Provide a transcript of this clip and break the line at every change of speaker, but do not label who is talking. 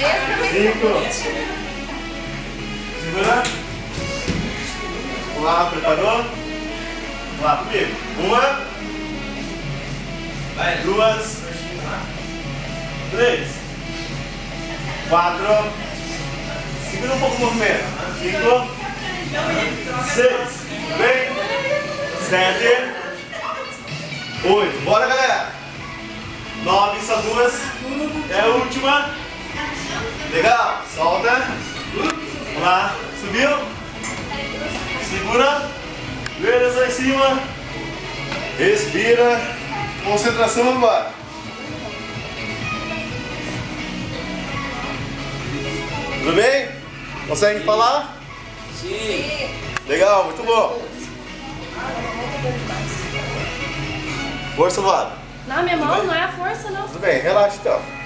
5. Segura. Vamos lá, preparou? Vamos lá comigo. 1, 2, 3, 4. Segura um pouco o movimento. 5, 6. Vem. 7, 8. Bora, galera. 9, só 2. É a última. Legal. Solta. Vamos lá. Subiu. Segura. Joelhos lá em cima. Respira. Concentração agora. Tudo bem? Consegue falar?
Sim.
Legal, muito bom. Força, Vado.
Não, minha mão não é a força, não.
Tudo bem, relaxa então.